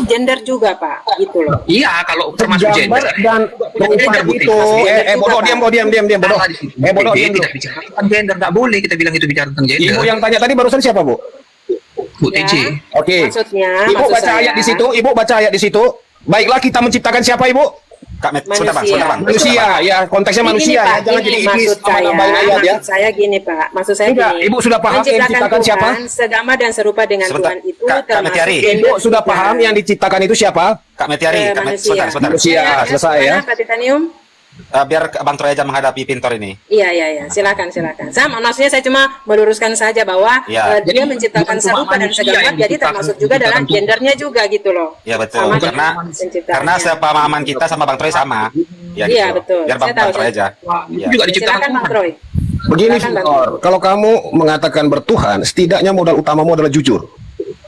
gender juga Pak, gitu loh. Iya, kalau termasuk gender dan rupa itu. Bodoh, diam, bodoh. Bodoh, diam dulu. Tidak bicara tentang gender, nggak boleh kita bilang itu bicara tentang gender. Ibu yang tanya tadi barusan siapa, Bu? Bu TJ. Ya, Oke. maksudnya, Ibu maksud baca saya, ayat di situ. Ibu baca ayat di situ. Baiklah kita menciptakan siapa, Ibu? Kak Met, Manusia. sebentar bang. Manusia, ya konteksnya Gini, manusia Pak, ya, jangan gini, jadi iblis maksud sama saya, nambahin ayat ya. maksud saya gini Pak, maksud saya Tidak, gini. Ibu sudah paham yang diciptakan siapa? Tuhan segambar dan serupa dengan Sebentar, Tuhan itu Kak termasuk Metiari. gender Ibu sudah juga. paham yang diciptakan itu siapa? Kak Metiari, Kak Met, manusia. sebentar. Manusia. Selesai ya. Pak Titanium? Biar Bang Troy aja menghadapi Pintor ini. Iya, silakan. Maksudnya saya cuma meluruskan saja bahwa Ya. dia menciptakan bukan cuma serupa dan manusia segambar, yang jadi diciptakan, termasuk juga dalam bukan gendernya juga gitu loh. Ya betul, Sama karena sepemahaman kita sama Bang Troy sama. Ya, Iya, gitu. betul. Biar Bang Saya tahu, Troy saya aja. Itu Ya. juga diciptakan Silakan Bang Tuhan. Troy. Begini, Silakan, Bang. Victor, kalau kamu mengatakan bertuhan, setidaknya modal utamamu adalah jujur.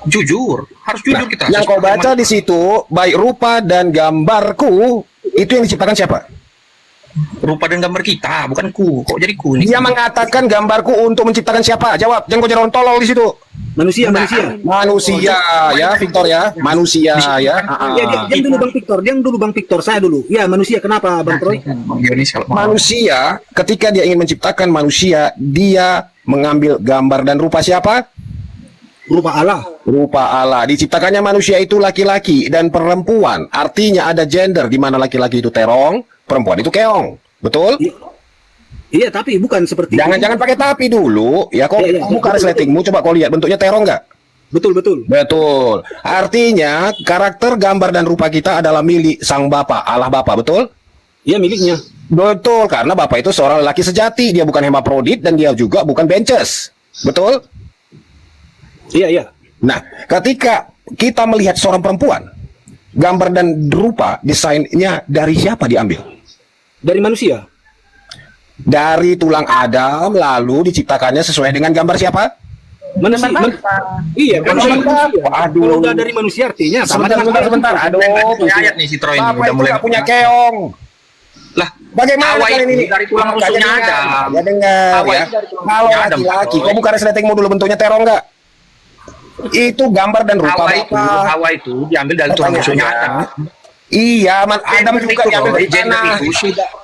Jujur, harus jujur kita. Yang kau baca di situ, baik rupa dan gambarku, itu yang diciptakan siapa? Rupa dan gambar kita, bukan ku. Kok jadi ku nih? Dia mengatakan gambarku untuk menciptakan siapa? Jawab, jangan kau jadi tolol di situ. Manusia. Manusia ya, Victor ya, manusia ya. Ya, diam dulu Bang Victor, saya dulu. Ya, manusia kenapa Bang Troy? Bang Yonis, kalau mau. Manusia, ketika dia ingin menciptakan manusia, dia mengambil gambar dan rupa siapa? Rupa Allah. Rupa Allah. Diciptakannya manusia itu laki-laki dan perempuan. Artinya ada gender, di mana laki-laki itu terong, perempuan itu keong. Betul? Iya, tapi bukan seperti Jangan pakai tapi dulu. Ya, kau Iya, buka resletingmu, coba kau lihat bentuknya terong nggak? Betul. Betul. Artinya karakter, gambar dan rupa kita adalah milik Sang Bapa, Allah Bapa, betul? Iya, miliknya. Betul, karena Bapak itu seorang lelaki sejati, dia bukan hermaprodit dan dia juga bukan benches. Betul? Iya. Nah, ketika kita melihat seorang perempuan, gambar dan rupa desainnya dari siapa diambil? Dari manusia. Dari tulang Adam, lalu diciptakannya sesuai dengan gambar siapa? Manusia. Iya, manusia. Aduh. Kalau udah dari manusia artinya sama Sebentar. Aduh, Punya ayat nih si Troy ini Bapak udah itu mulai nggak punya keong. Lah, Bagaimana Hawa kalian itu ini? dari tulang Nggak rusuknya dengar. Adam. Ya dengar Hawa ya. itu dari tulang Kalau rusuknya Adam, laki-laki, Pak. kau buka resletingmu dulu bentuknya terong nggak? Itu gambar dan rupa Bapak. Hawa itu diambil dari tulang rusuknya Adam. Iya, Adam Gender juga itu diambil loh, dari gender tanah. itu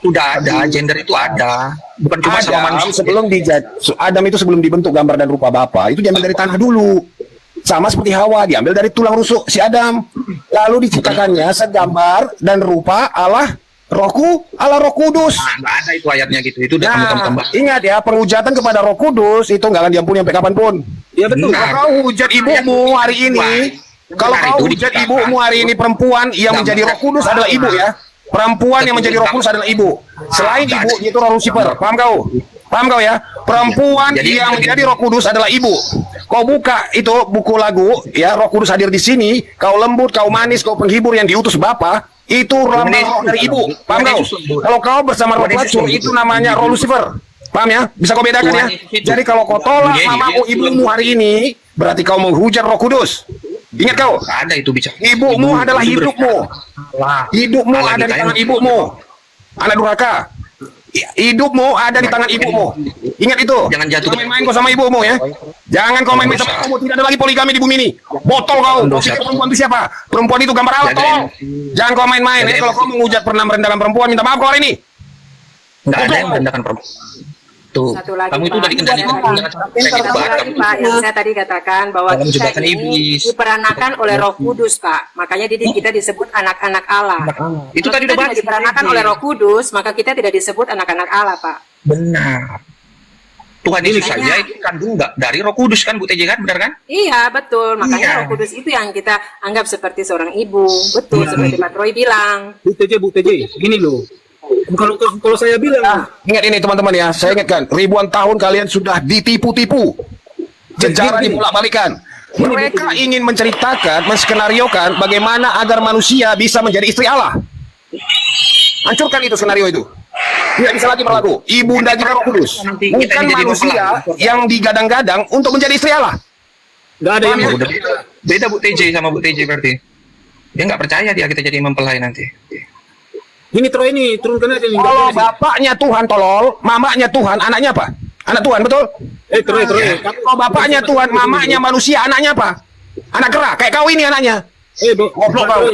sudah ada, gender itu ada, bukan cuma sama manusia. Adam itu sebelum dibentuk gambar dan rupa Bapa, itu diambil dari tanah dulu. Sama seperti Hawa, diambil dari tulang rusuk si Adam. Lalu diciptakannya segambar dan rupa Allah Roh Kudus. Nah, nggak ada itu ayatnya gitu, itu udah Nah, tambah. ingat ya, penghujatan kepada Roh Kudus itu nggak akan diampuni sampai kapanpun. Iya, betul. Benar. Kalau kau hujat ibumu hari ini, kalau Benar, kau itu hujat diciptakan. ibumu hari ini perempuan yang menjadi Roh Kudus adalah ibu ya. Perempuan yang menjadi Roh Kudus adalah ibu. Selain ibu itu Roh Lucifer. Paham kau? Paham kau ya? Perempuan Jadi- yang menjadi Roh Kudus adalah ibu. Kau buka itu buku lagu ya, Roh Kudus hadir di sini. Kau lembut, kau manis, kau penghibur yang diutus Bapa. Itu lambang roh dari ibu. Paham kau? Kalau kau bersama roh pelacur itu namanya Roh Lucifer. Paham ya? Bisa kau bedakan ya? Jadi kalau kau tolak mamamu, ibumu hari ini, berarti kau menghujat Roh Kudus. Ingat kau, Nggak ada itu bicara. ibumu adalah hidupmu. Hidupmu Allah ada di kita tangan yang- ibumu. Anak durhaka. Hidupmu ada di tangan ibumu. Ingat itu. Jangan jatuh Jangan main-main kau sama ibumu ya. Jangan kau main-main sama ibumu. Tidak ada lagi poligami di bumi ini. Botol kau. Kau pikir perempuan itu siapa? Perempuan itu gambar Allah. Tolong. Jangan kau main-main ya. Kalau kau menghujat pernah merendahkan perempuan, minta maaf kau hari ini. Nggak ada yang merendahkan perempuan. Tuh, Satu lagi, kamu itu Pak. udah dikendalikan dengan Satu lagi Pak, yang saya tadi katakan bahwa Dalam kita jebakan ini iblis. diperanakan oleh Roh Kudus Pak. Makanya kita disebut anak-anak Allah. Itu Kalau tadi kita udah tidak bahas. diperanakan oleh Roh Kudus, maka kita tidak disebut anak-anak Allah Pak. Benar. Tuhan Yesus Makanya- saja itu kandung nggak dari Roh Kudus kan, Bu TJ kan, benar kan? Iya betul, makanya Iya. Roh Kudus itu yang kita anggap seperti seorang ibu. Betul, seperti Pak Troy bilang. Bu TJ, gini loh. Kalau saya bilang, Ingat ini teman-teman ya. Saya ingatkan. Ribuan tahun kalian sudah ditipu-tipu. Sejarah dipolak-balikan. Mereka ingin menceritakan, menskenariokan bagaimana agar manusia bisa menjadi istri Allah. Hancurkan itu skenario itu. Tidak bisa lagi berlaku. Ibunda kita Roh Kudus. Nanti kita Bukan ini jadi manusia mempelai. yang digadang-gadang untuk menjadi istri Allah. nggak ada yang Ya, udah beda Bu TJ sama Bu TJ berarti. Dia nggak percaya dia kita jadi mempelai nanti. Ini Troy ini turunkan aja nih. Kalau bapaknya Tuhan tolol, mamanya Tuhan, anaknya apa? Anak Tuhan, betul? Troy. Kalau bapaknya Tuhan, mamanya manusia, anaknya apa? Anak kera, kayak kau ini anaknya. Goblok kau.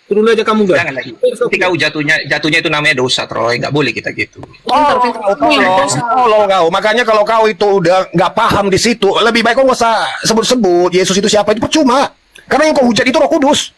Turun aja kamu enggak? Jangan lagi. Nanti kau jatuhnya itu namanya dosa, Troy. Nggak boleh kita gitu. Tolong kau. Makanya kalau kau itu udah nggak paham di situ, lebih baik kau nggak usah sebut-sebut Yesus itu siapa, itu percuma. Karena yang kau hujat itu Roh Kudus.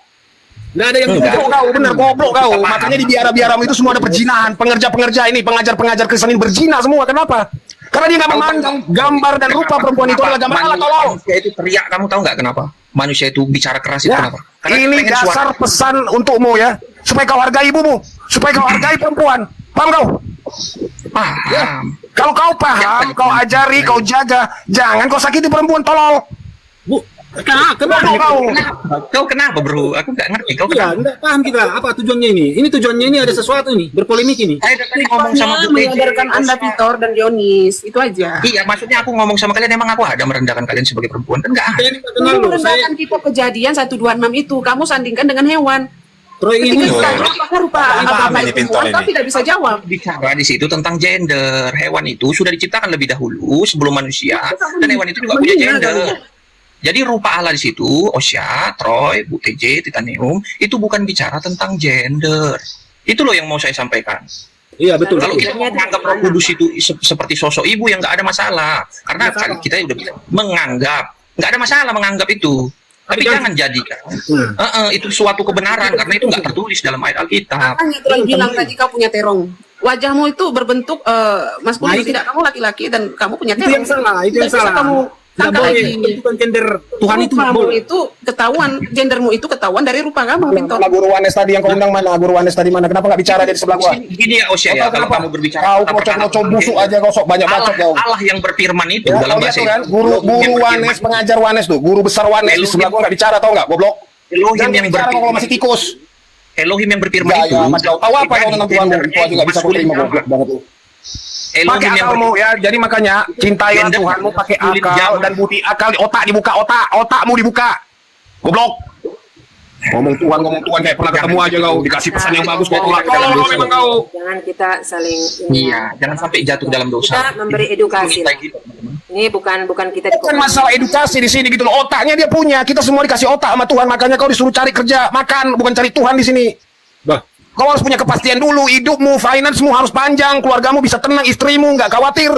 Nggak ada yang Goblok kau, bener goblok kau. Makanya di biara-biaramu itu semua ada perzinahan. Pengerja-pengerja ini, pengajar-pengajar Kristen ini berzina semua. Kenapa? Karena dia nggak memandang gambar dan rupa perempuan itu adalah gambar Allah. Tolong. Manusia itu teriak, kamu tahu nggak kenapa? Manusia itu bicara keras itu Ya, kenapa? Karena ini pengen dasar pesan untukmu ya, supaya kau hargai ibumu, supaya kau hargai perempuan. Paham kau? paham. Kalau kau paham, kau ajari, kau jaga, jangan kau sakiti perempuan, tolol. Bu, kenapa Kau. Kau kenapa bro? Aku nggak ngerti. Kau Iya, kenapa? enggak paham kita apa tujuannya ini. Ini tujuannya ini ada sesuatu nih, berpolemik ini. Saya dari tadi ngomong sama Bu TJ. menyadarkan Anda Victor dan Dionis, itu aja. Iya, maksudnya aku ngomong sama kalian, emang aku ada merendahkan kalian sebagai perempuan? Kan nggak ada. Saya ini nggak kenal Kamu loh. Saya merendahkan kita kejadian 126 itu, kamu sandingkan dengan hewan. Troy Ketika ini kita apakah rupa Ini paham agama ini, itu Pintor kau ini. tidak bisa jawab. Bicara di situ tentang gender. Hewan itu sudah diciptakan lebih dahulu sebelum manusia, dan hewan itu juga punya gender. Jadi rupa Allah di situ, Osya, Troy, Bu TJ, Titanium, itu bukan bicara tentang gender. Itu loh yang mau saya sampaikan. iya betul. Kalau kita menganggap Roh Kudus itu seperti sosok ibu, yang nggak ada masalah. Karena kita udah bilang menganggap, nggak ada masalah menganggap itu. Tapi kan- jangan jadikan itu suatu kebenaran, karena itu nggak tertulis dalam ayat Alkitab. Makanya Troy bilang tadi kau punya terong. Wajahmu itu berbentuk maskulin, Nah, itu- tidak kamu laki-laki dan kamu punya Itu terong. yang salah, itu yang Tidak bisa salah. kamu Nggak tangkap boleh, lagi. itu kan gender Tuhan itu nggak Rupamu boleh. itu ketahuan, gendermu itu ketahuan dari rupa kamu, Pintor. Mana guru Wanes tadi yang kau undang mana? Guru Wanes tadi mana? Kenapa nggak bicara dia di sebelah gua? Gini ya Osya ya, kalau kamu berbicara Kau tentang kocok-kocok perkataan busuk aja, kau sok banyak bacot kau. Allah yang berfirman itu Ya, dalam kau lihat bahasa tuh kan, Ibrani. guru Yang berfirman Wanes, pengajar Wanes tuh, guru besar Wanes di sebelah gua nggak bicara, tau nggak? Goblok. Elohim Jangan yang bicara berfirman kalau masih tikus. Elohim yang berfirman Ya, itu. ya, Mas, kau tahu apa kau tentang Tuhan? Itu aja nggak bisa kau terima, goblok banget tuh. Pakai Elohim yang akalmu ya, jadi makanya cintailah Gender Tuhanmu pakai kulit akal jam. dan budi akal, otak dibuka, otakmu dibuka. Goblok. Ngomong Tuhan kayak pernah ketemu aja kau, dikasih pesan yang bagus kau tolak. Tolong kau memang kau. Jangan kita saling Iya, jangan sampai jatuh dalam dosa. kita memberi edukasi. Kita gitu, teman-teman. Ini bukan kita Bukan masalah edukasi di sini gitu loh. Otaknya dia punya. Kita semua dikasih otak sama Tuhan, makanya kau disuruh cari kerja, makan, bukan cari Tuhan di sini. Bah, Kau harus punya kepastian dulu, hidupmu, finance-mu harus panjang, keluargamu bisa tenang, istrimu nggak khawatir.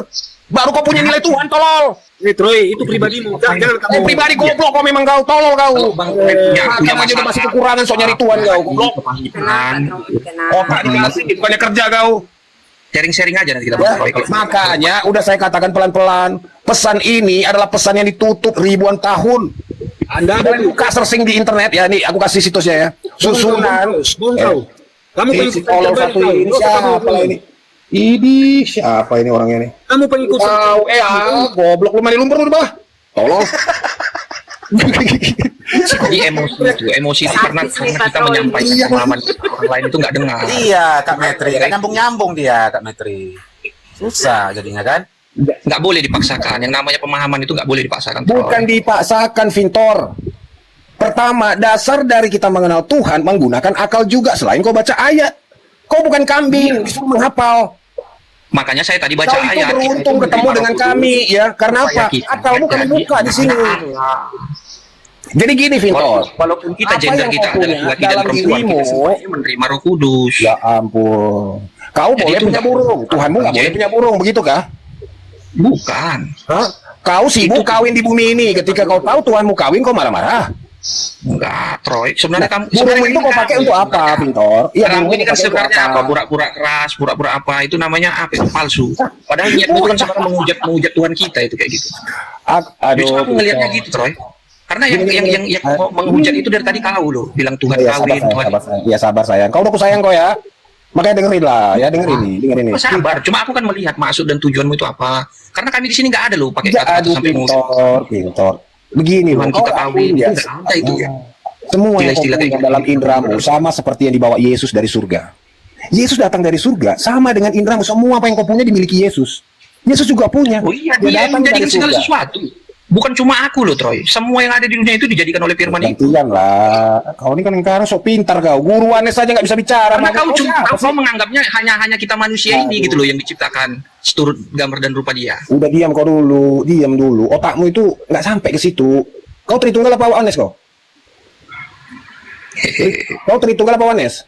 Baru kau punya nilai Tuhan, tolol. ini Troy itu pribadimu. Jangan kamu. Pribadi goblok kau memang kau, tolol kau. Bang Troy punya Makan aja udah masalah. masih kekurangan, sok nyari Tuhan kau, goblok. Kenapa? Otak dikasih, bukannya kerja kau. Sharing-sharing aja nanti kita Ya, Bang Troy. Kalau makanya udah saya katakan pelan-pelan, pesan ini adalah pesan yang ditutup ribuan tahun. Anda ada Kalian buka searching di internet ya, nih aku kasih situsnya ya. Susunan. Bohong kau. Kamu Ini si tolol satu ini siapa lah ini? Ini siapa ini orangnya nih? Kamu pengikut. Wow, goblok lu main lumpur lu bah. Tolol. Jadi emosi itu karena kita menyampaikan pemahaman orang lain itu nggak dengar. Iya, Kak Metri. Kan nyambung-nyambung dia, Kak Metri. Susah jadinya kan? Nggak boleh dipaksakan. Yang namanya pemahaman itu nggak boleh dipaksakan. Troy. Bukan dipaksakan, Vintor. Pertama, dasar dari kita mengenal Tuhan menggunakan akal juga. Selain kau baca ayat, kau bukan kambing, disuruh menghafal. Makanya saya tadi baca Kau itu ayat. beruntung Itu ketemu menerima dengan Roh Kudus. kami ya. Karena apa? Supaya kita Akalmu kami jadi buka di sini. anak-anak. Jadi gini, Vintor. Walaupun kita Apa gender yang kita kau adalah punya laki dan dalam perempuan, dirimu? kita semuanya menerima Roh Kudus. Ya ampun. Kau Jadi boleh itu punya nggak- burung. Tuhanmu nggak boleh Jadi- punya burung, begitu kah? Bukan. Hah? Kau sibuk kawin di bumi ini. Ketika kau tahu Tuhanmu kawin, kau marah-marah. Enggak, Troy. Sebenarnya kamu Burung sebenarnya itu kau kamu pakai untuk apa, sebenarnya. Pintor? Iya, Kamu burung ini itu kan pakai untuk sebenarnya apa? Pura-pura keras, pura-pura apa? Itu namanya apa? Itu palsu. Padahal niatmu itu kan sebenarnya menghujat Tuhan kita itu kayak gitu. Aduh. Justru aku ngelihatnya Pintor. gitu, Troy. Karena yang Gini, yang gini. yang, yang mau menghujat itu dari tadi kau loh, bilang Tuhan Iya, kawin, Tuhan. sabar sayang. Iya, sabar sayang. Kau udah aku sayang kau ya. Makanya dengerin lah, ya dengerin ini. Oh, sabar. Cuma aku kan melihat maksud dan tujuanmu itu apa. Karena kami di sini nggak ada loh pakai Ya, kata-kata aduh, sampai mau Pintor. Begini Tuhan loh, kita kau kawin, akuin ya. nggak ada itu ya. Semua yang kau Istilah-istilah punya kayak gitu. dalam indramu sama seperti yang dibawa Yesus dari surga. Yesus datang dari surga, sama dengan indramu. Semua apa yang kau punya dimiliki Yesus. Yesus juga punya. Oh iya, dia yang datang menjadikan dari segala surga. sesuatu. Bukan cuma aku loh, Troy. Semua yang ada di dunia itu dijadikan oleh firman itu. Gantian lah. Kau ini kan sekarang sok pintar kau. Guru Wanes saja nggak bisa bicara. Karena kau cuma siapa sih? kau menganggapnya hanya kita manusia ini gitu loh yang diciptakan seturut gambar dan rupa dia. Udah diam kau dulu, diam dulu. Otakmu itu nggak sampai ke situ. Kau Tritunggal apa Wanes kau? Kau Tritunggal apa Wanes?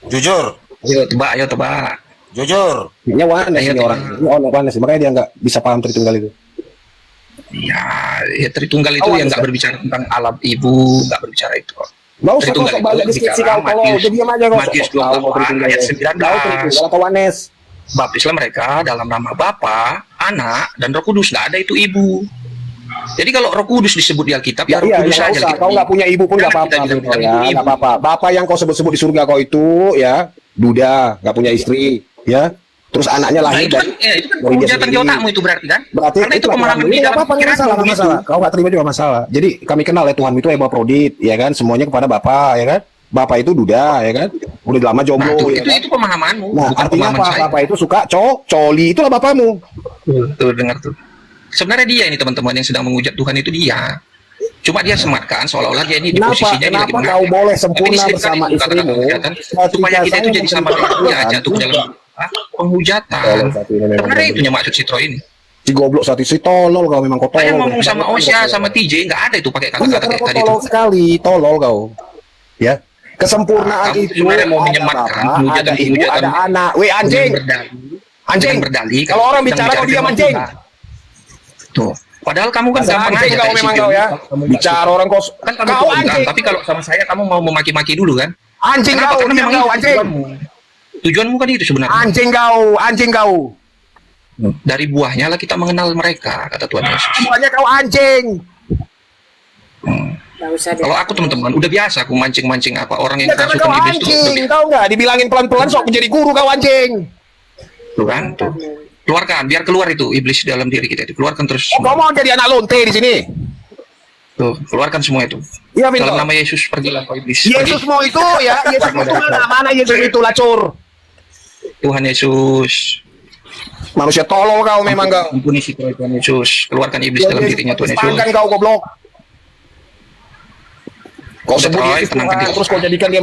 Jujur, Ayo tebak. jujur. Ini Wanes Ayo, ini orang. Ini orang Wanes, makanya dia nggak bisa paham Tritunggal itu. Ya, Tritunggal itu yang nggak berbicara tentang alam ibu, nggak berbicara itu kok. Nggak usah Tritunggal kau banyak itu deskripsi bicara kau. Kalau Matius- udah diam aja kau. Matius Kau mau 28 Tritunggal ayat ya. 19. Tahu Tritunggal atau Wanes? Baptislah mereka dalam nama Bapa, Anak, dan Roh Kudus. Nggak ada itu ibu. Jadi kalau Roh Kudus disebut di Alkitab, ya Roh Iya, Kudus nggak saja. usah. Kau nggak punya ibu pun nggak Jangan apa-apa. kita bilang Vito, itu ya, ibu. nggak apa-apa. Bapak yang kau sebut-sebut di surga kau itu, ya, duda, nggak punya istri, ya. Terus anaknya Nah, lahir itu kan, dari itu kan dari dia penghujatan di sendiri. otakmu itu berarti kan? Berarti Karena itu pemahaman Tuhan. di Nggak dalam apa-apa, nggak pikiranmu masalah, nggak begitu. masalah. Kau nggak terima juga masalah. Jadi kami kenal ya Tuhan itu Epafrodit, ya kan? Semuanya kepada Bapak, ya kan? Bapak itu duda, ya kan? Udah lama Nah, jomblo, ya kan? itu pemahamanmu, Nah, bukan artinya pemahaman apa? saya. Bapak itu suka coli, itulah bapakmu. Tuh, dengar tuh. Sebenarnya dia ini teman-teman yang sedang menghujat Tuhan itu dia. Cuma dia sematkan seolah-olah dia ini di posisinya ini lagi Kenapa benar. kau boleh Tapi sempurna disebutkan bersama itu kata-kata istrimu? penghujatan, supaya kita itu jadi sama dengan dia, jatuh ke dalam penghujatan. Tolong satu ini memang Sebenarnya benar. itu yang maksud si Troy ini. Si goblok satu si tolol kau memang kau Saya tolol. ngomong sama Osya, sama TJ, nggak ada itu pakai Iya, kata-kata karena kayak kau tadi tolol itu. sekali, tolol kau. Ya. Kesempurnaan Nah, kamu itu sebenarnya mau ada menyematkan bapak, hujatan- ada ibu, hujatan ada anak. Weh anjing, anjing. Dengan berdalih, Kalau orang bicara kau diam anjing. Tuh. Padahal kamu kan Asal gampang anjing aja kau kayak memang si kau ya. Kamu Bicara orang kau. kan kamu Kau spontan, anjing. tapi kalau sama saya kamu mau memaki-maki dulu kan? Anjing Kenapa? kau, Karena diam memang kau itu anjing. Tujuanmu kan itu sebenarnya. Anjing kau, anjing kau. Dari buahnya lah kita mengenal mereka, kata Tuhan Yesus. Semuanya kau anjing. Nggak usah deh. Kalau aku teman-teman udah biasa aku mancing-mancing apa orang yang Ya karena kerasukan kau iblis itu anjing, tahu nggak? Dibilangin pelan-pelan sok menjadi guru kau anjing. tuh kan tuh. Keluarkan, biar keluar itu iblis dalam diri kita itu. Keluarkan terus. Oh, kau mau jadi anak lonte di sini? Tuh, keluarkan semua itu. Iya, Vito. Dalam nama Yesus pergilah kau iblis. Yesus Pergi. mau itu ya, Yesus itu mana? Mana Yesus itu lacur? Tuhan Yesus. Manusia tolol kau memang kau. Ampuni si Tuhan Yesus. Keluarkan iblis dalam dirinya Tuhan Yesus. Pangkan kau goblok. Kau Udah, sebut Troy, Yesus tenangkan Tuhan, diri. terus kau jadikan dia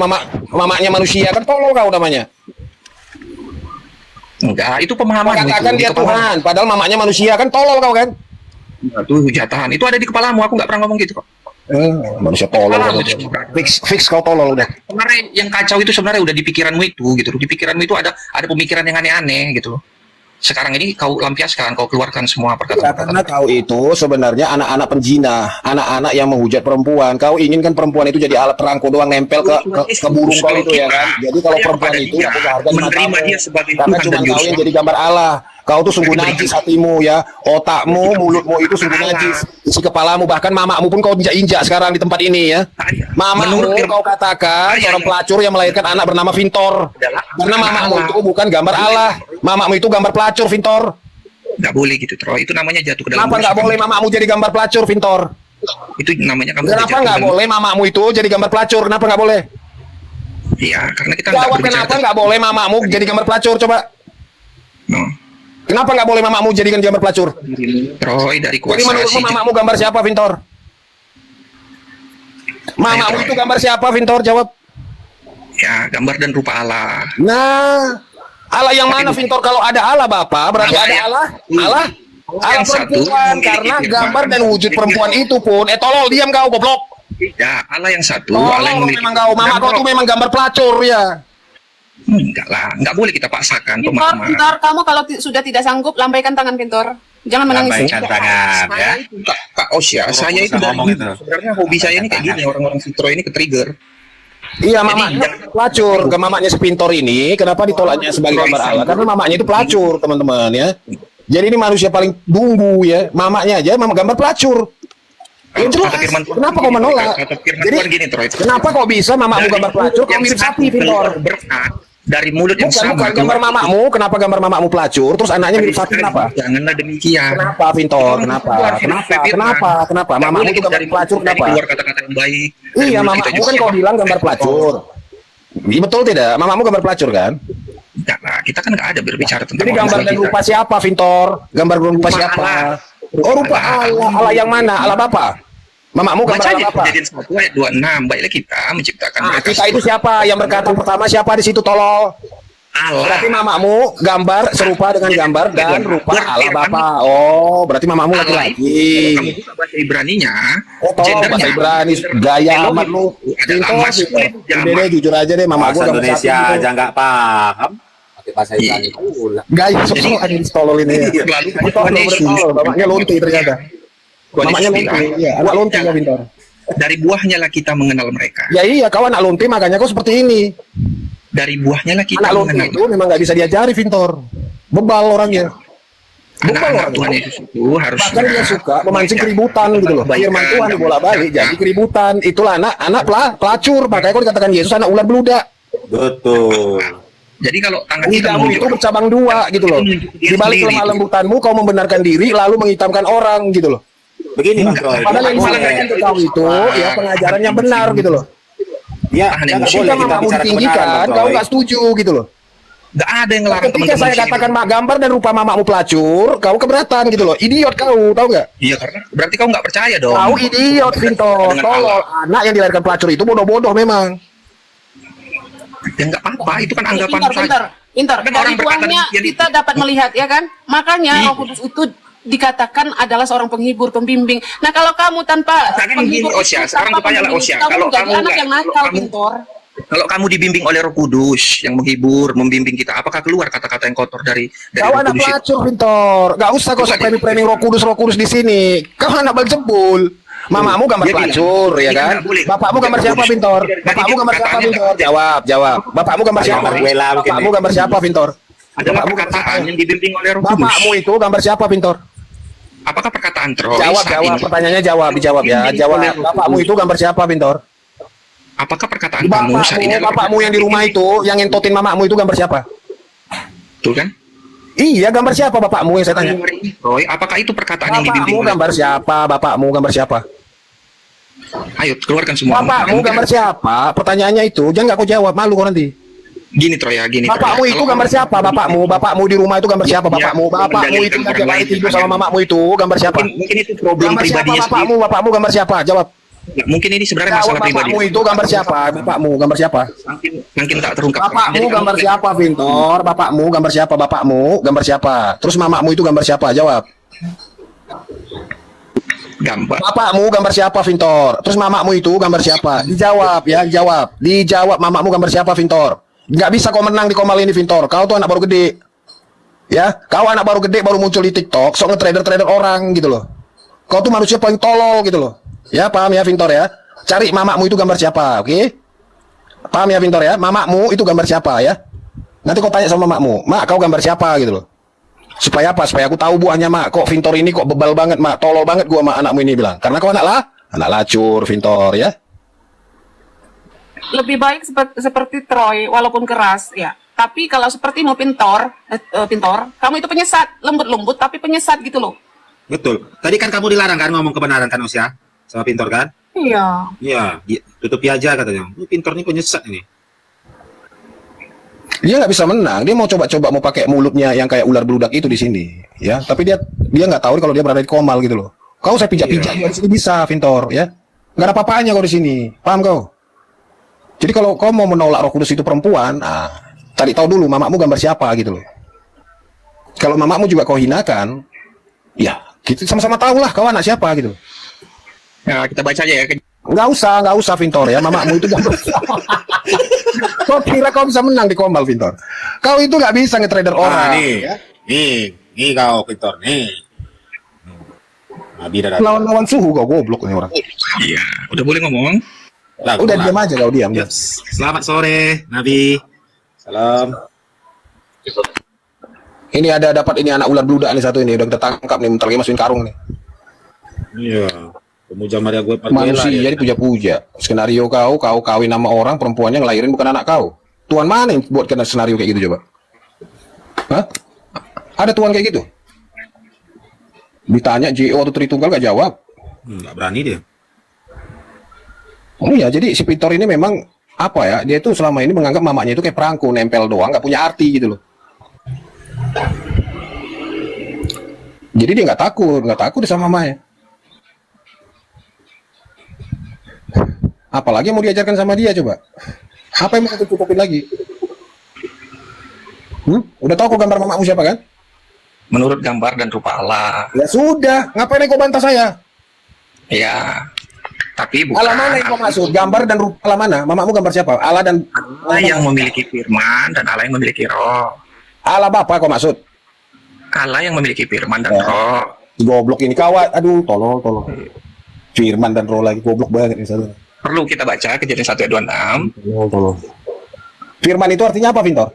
mamanya manusia, kan tolol kau namanya. Enggak, itu pemahaman. Katakan dia Tuhan, padahal mamanya manusia, kan tolol kau kan? Itu hujatan. Itu ada di kepalamu. Aku nggak pernah ngomong gitu kok. Manusia tolol. Kepalamu Kau. itu sebenarnya. Fix kau tolol udah. Sebenarnya yang kacau itu sebenarnya udah di pikiranmu itu gitu. Di pikiranmu itu ada pemikiran yang aneh-aneh gitu. Sekarang ini kau lampiaskan, kau keluarkan semua Ya, perkataan. karena kau itu sebenarnya anak-anak penjina, anak-anak yang menghujat perempuan. Kau inginkan perempuan itu jadi alat perangko doang nempel ke burung kau itu ya kan. Jadi kalau perempuan itu aku hargai menerima dia sebagai karena Tuhan cuma dan kau Juru yang jadi gambar Allah. Kau tuh sungguh Tapi najis hatimu ya, otakmu, mulutmu itu sungguh najis. Isi kepalamu bahkan mamamu pun kau injak-injak sekarang di tempat ini ya. Mamamu kau katakan seorang pelacur yang melahirkan anak bernama Vintor. Karena mamamu itu bukan gambar Allah. Mamamu itu gambar pelacur Vintor. Nggak boleh gitu, Troy. Itu namanya jatuh ke dalam Kenapa nggak dosa. boleh mamamu jadi gambar pelacur Vintor? Itu namanya kamu Kenapa jatuh nggak dalam- boleh mamamu itu jadi gambar pelacur? Kenapa nggak boleh? Iya, karena kita nggak Jawab berbicara kenapa nggak boleh mamamu jadi gambar pelacur? Coba. No. Kenapa nggak boleh mamamu jadikan gambar pelacur? Troy dari Jadi kuasa menurutmu si mamamu gambar siapa, Vintor? Mamamu itu gambar siapa, Vintor? Jawab. ya gambar dan rupa Allah. Nah, Allah yang mana, Vintor? Kalau ada Allah, Bapak, berarti ada Allah. Allah. Allah Yang satu perempuan, memiliki karena firman. gambar dan wujud perempuan itu pun. Tolol, diam kau, goblok. Ya, Allah yang satu, Allah yang Tolol memiliki memang kau. Mama dan kau tuh memang gambar pelacur, ya. enggak lah, enggak boleh kita paksakan Pintor, pemahaman. Pintor, kamu kalau sudah tidak sanggup, lambaikan tangan, Pintor. Jangan menangis. Lambaikan tangan ya. Kak Osya, saya itu dari ngomong itu. sebenarnya hobi saya ini kayak gini, orang-orang si Troy ini ke-trigger. Iya, mamanya pelacur. Ke mamanya si Pintor ini, kenapa ditolaknya sebagai gambar Allah? Karena mamanya itu pelacur, teman-teman ya. Jadi ini manusia paling dungu ya. Mamanya aja memang gambar pelacur. Ya, jelas. Kata firman Tuhan Kenapa gini, kau menolak? Kata firman Jadi Tuhan gini, Troy. kenapa kau bisa mamamu gambar pelacur? Kau mirip sapi, Pintor. Berkat dari mulut yang Bukan, sama. bukan gambar mamamu. Kenapa gambar mamamu pelacur? Terus anaknya mirip sapi kenapa? Janganlah demikian. Kenapa, Pintor? Kenapa? Kenapa? Mamamu itu gambar pelacur kenapa? Keluar kata-kata yang baik. Iya, mamamu kan kau bilang gambar pelacur. Iya, betul tidak? Mamamu gambar pelacur kan? Enggak lah, kita kan nggak ada berbicara tentang Jadi orang gambar tua dan kita. rupa siapa, Vintor? Gambar dan rupa Rupa siapa? Allah. Oh, rupa Allah. Allah yang mana? Allah Bapa. Mamamu gambar Baca Allah aja Bapa. Kejadian 1 ayat 26. Baiklah kita menciptakan Ah, mereka kita itu siapa? Yang berkata pertama siapa di situ, tolol? Allah. Berarti mamamu gambar serupa dengan gambar dan rupa Allah Bapak. Oh, berarti mamamu Allah itu, laki-laki. kalau kamu buka bahasa Ibraninya, Oh, tolong bahasa Ibrani, gaya amat lu. adalah maskulin Udah deh, jujur aja deh, mama Bahasa gua gambar Indonesia satu gitu. aja nggak paham. Pakai bahasa Ibrani pula. Gaya sok-sok aja ditolol ini ya. Lalu Tolol, Tuhan Yesus, bertolol. Bapaknya lonti ternyata. Tuhan Mamanya Yesus lonti, bilang, iya, anak lonti ya pintar. dari buahnya lah kita mengenal mereka. Ya iya, kau anak lonti makanya kau seperti ini. Dari buahnya lah kita Anak lonti mengenal itu memang nggak bisa diajari, Vintor. Bebal orangnya. Bebal anak-anak orangnya. Tuhan Yesus itu harus Bahkan dia suka memancing keributan gitu loh. Firman Tuhan dibolak-balik jadi keributan. Itulah anak pelacur. Makanya kau dikatakan Yesus anak ular beludak. Betul. Jadi kalau tangan kita Lidahmu itu menunjuk, bercabang dua gitu loh. Di balik lemah lembutanmu kau membenarkan diri lalu menghitamkan orang gitu loh. Begini Bang Troy. Padahal yang Nggak disampaikan boleh. ke kau itu ya pengajaran yang benar gitu loh. Ya, Tahan nggak emosi. boleh Ketika kita mamamu bicara ditinggikan, kebenaran, Bang kau Troy. nggak setuju gitu loh. nggak ada yang ngelarang Ketika teman-teman saya sini. katakan gambar dan rupa mamamu pelacur, kau keberatan gitu loh. Idiot kau, tahu nggak? Iya, karena berarti kau nggak percaya dong. Kau idiot, Vintor. Dengan Tolol. Anak yang dilahirkan pelacur itu bodoh-bodoh memang. Ya nggak apa-apa, itu kan anggapan Pintar, saja. pintar, pintar. Kan Dari orang berkata buahnya demikian itu. kita dapat melihat, ya kan? Makanya Iya. Roh Kudus itu dikatakan adalah seorang penghibur, pembimbing. Nah, kalau kamu tanpa Sekarang gini, Osya, sekarang tanpa kutanyalah, pembimbing, Osya, kamu kalau menjadi kamu anak nggak- yang kalau nakal, kamu- Pintor. Kalau kamu dibimbing oleh Roh Kudus yang menghibur, membimbing kita, apakah keluar kata-kata yang kotor dari Kau Roh anak Kudus itu? pelacur, Vintor. Gak usah kau Bukan. framing Roh Kudus di sini. Kau anak Belzebul. Mamamu gambar Dia bilang, pelacur, ya ini kan? nggak boleh. Bapakmu gambar siapa, Kudus. Vintor? Berarti Bapakmu dia gambar siapa, perkataannya Vintor? Jawab, jawab. Bapakmu gambar siapa? Gambar Wela mungkin Bapakmu nih. gambar siapa, Vintor? Adalah Bapakmu gambar perkataan siapa? yang dibimbing oleh Roh Kudus. Bapakmu itu gambar siapa, Vintor? Apakah perkataan Troy Jawab, saat jawab. ini? Pertanyaannya jawab, dijawab ya. Dibimbing Jawab. oleh Roh Bapakmu Kudus. itu gambar siapa, Vintor? Apakah perkataan kamu saat ini adalah Bapakmu yang di rumah itu, yang ngentotin mamamu itu gambar siapa? betul kan? Iya, gambar siapa bapakmu yang saya tanya? Troy, apakah itu perkataan yang dibimbing Bapakmu oleh gambar siapa? Bapakmu gambar siapa? Ayo, keluarkan semua. Bapakmu Mungkin- gambar siapa? Pertanyaannya itu, jangan nggak kau jawab, malu kau nanti. Gini Troy ya, gini. Troy, Bapakmu ya. itu Kalau- gambar siapa? Bapakmu di rumah itu gambar siapa? Ya, Bapakmu itu mendalilkan yang orang tiap hari lain, tidur sama makanya. mamamu itu gambar siapa? Mungkin itu problem Gambar siapa pribadinya bapakmu? sendiri. Bapakmu gambar siapa? Jawab. Ya, mungkin ini sebenarnya Jawab, masalah pribadi. bapakmu itu gambar siapa? Bapakmu gambar siapa? Makin tak terungkap. Bapakmu Jadi kamu- gambar siapa, Vintor? Bapakmu gambar siapa? Bapakmu gambar siapa? Terus mamamu itu gambar siapa? Jawab. Gambar. Bapakmu gambar siapa, Vintor? Terus mamamu itu gambar siapa? Dijawab ya, jawab. Dijawab, mamamu gambar siapa, Vintor? Nggak bisa kau menang di Komal ini, Vintor. Kau tuh anak baru gede. Ya, kau anak baru gede, baru muncul di TikTok, sok nge-trader orang gitu loh. Kau tuh manusia paling tolol gitu loh. Ya, paham ya, Vintor ya? Cari mamamu itu gambar siapa, oke? Paham ya, Vintor ya? Mamamu itu gambar siapa ya? Nanti kau tanya sama mamamu, Mak, kau gambar siapa gitu loh. Supaya apa? Supaya aku tahu buahnya, Mak. Kok Vintor ini kok bebal banget, Mak. Tolol banget gua sama anakmu ini bilang. Karena kau anak lacur, Vintor ya. Lebih baik seperti Troy, walaupun keras, ya. Tapi kalau sepertimu Pintor, kamu itu penyesat, lembut-lembut tapi penyesat gitu loh. Betul. Tadi kan kamu dilarang kan ngomong kebenaran kan Osya? Sama Pintor kan? Iya. Iya, tutupi aja katanya. Pintor ini penyesat ini. Dia nggak bisa menang. Dia mau coba-coba mau pakai mulutnya yang kayak ular beludak itu di sini, ya. Tapi dia nggak tahu kalau dia berada di Komal gitu loh. Kau saya pijak-pijak Iya. di sini bisa, Vintor, ya. Nggak ada apa-apanya kau di sini. Paham kau? Jadi kalau kau mau menolak Roh Kudus itu perempuan, cari tahu dulu mamamu gambar siapa gitu loh. Kalau mamamu juga kau hinakan, ya kita sama-sama tahu lah kau anak siapa gitu. Ya, kita baca aja ya. Nggak usah, Vintor ya. Mamamu itu gambar siapa. Kau kira kau bisa menang di Komal, Vintor? Kau itu nggak bisa nge-trader orang. nih, Ya. nih kau Pintor nih. Nabi dah Lawan-lawan suhu kau goblok nih orang. Iya, udah boleh ngomong. Lah, Udah gua- diam aja kau diam. Ya, selamat sore, Nabi. Salam. Ini ada dapat ini anak ular beludak nih satu ini udah kita tangkap nih, bentar lagi masukin karung nih. Iya. Pemuja Maria gue Manusia jadi puja-puja. Skenario kau kawin sama orang perempuannya ngelahirin bukan anak kau. Tuan mana yang buat kena skenario kayak gitu coba? Hah? Ada tuan kayak gitu? Ditanya JO atau Tritunggal gak jawab. Nggak berani dia. Oh iya, jadi si Pintor ini memang apa ya? Dia tuh selama ini menganggap mamanya itu kayak perangko, nempel doang, nggak punya arti gitu loh. Jadi dia nggak takut sama mamanya. Apalagi yang mau diajarkan sama dia coba? Apa yang mau kita tutupin lagi? Udah tahu kok gambar mamamu siapa kan? Menurut gambar dan rupa Allah. Ya sudah, ngapain kau bantah saya? Ya. Tapi bukan Allah mana yang kau maksud? Gambar dan rupa Allah mana? Mamamu gambar siapa? Allah dan Allah yang memiliki firman dan Allah yang memiliki roh. Allah Bapa kau maksud? Allah yang memiliki firman dan Ya. roh. Goblok ini kawat. Aduh, tolong. Firman dan roh lagi goblok banget ini satu. Perlu kita baca Kejadian 1 ayat 26. Tolong. Firman itu artinya apa, Vintor?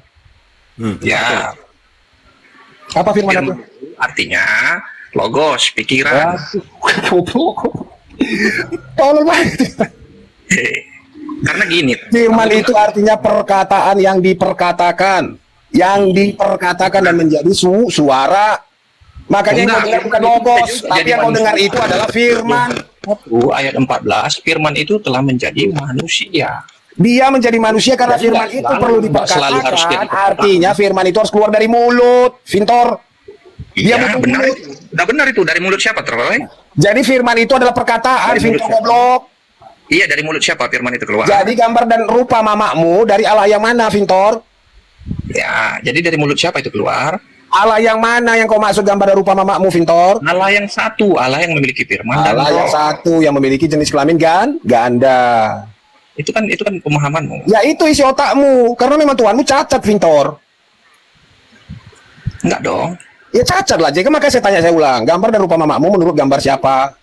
Ya. Apa firman itu? Artinya logos, pikiran. Goblok. Tolong banget. Karena gini. Firman itu artinya perkataan yang diperkatakan. Yang diperkatakan dan menjadi suara. Makanya yang kau dengar bukan logos, tapi yang kau dengar itu adalah firman. 1 ayat 14, firman itu telah menjadi manusia. Dia menjadi manusia karena Jadi firman nggak itu selalu- perlu nggak selalu harus diperkatakan. jadi perkataan. Artinya firman itu harus keluar dari mulut, Vintor. Dia Iya, butuh benar mulut. itu. Udah benar itu. Dari mulut siapa, Troy? Jadi firman itu adalah perkataan, Dari Vintor mulut siapa? goblok. Iya, dari mulut siapa firman itu keluar? Jadi gambar dan rupa mamakmu dari Allah yang mana, Vintor? Ya, jadi dari mulut siapa itu keluar? Allah yang mana yang kau maksud gambar dan rupa mamakmu, Vintor? Allah yang satu, Allah yang memiliki firman dan Allah yang roh. satu yang memiliki jenis kelamin ganda. Itu kan pemahamanmu. Ya itu isi otakmu, karena memang Tuhanmu cacat, Vintor. Enggak dong. Ya cacat lah, jadi makanya saya ulang. Gambar dan rupa mamakmu menurut gambar siapa?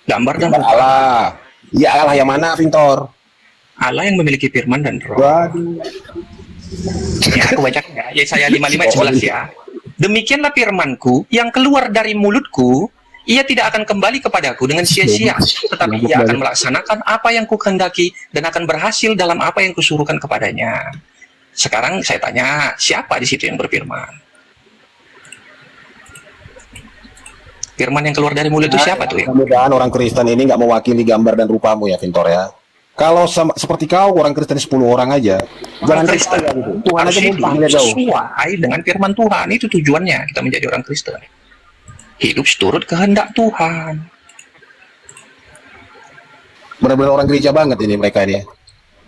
Gambar dan Gambar rupa Allah. Ya Allah yang mana, Vintor? Allah yang memiliki firman dan roh. Waduh. Ya, aku bacakan ya. Yesaya 55 ayat 11 ya. Demikianlah firmanku yang keluar dari mulutku, ia tidak akan kembali kepadaku dengan sia-sia, tetapi ia akan melaksanakan apa yang kukehendaki dan akan berhasil dalam apa yang kusuruhkan kepadanya. Sekarang saya tanya, siapa di situ yang berfirman? Firman yang keluar dari mulut itu siapa tuh ya? Mudah-mudahan orang Kristen ini nggak mewakili gambar dan rupamu ya, Vintor ya. Kalau seperti kau, orang Kristen 10 orang aja, jangan Kristen percaya gitu. Tuhan harus aja hidup muntah lihat jauh. sesuai dengan firman Tuhan. Itu tujuannya kita menjadi orang Kristen. Hidup seturut kehendak Tuhan. Benar-benar orang gereja banget ini mereka ini.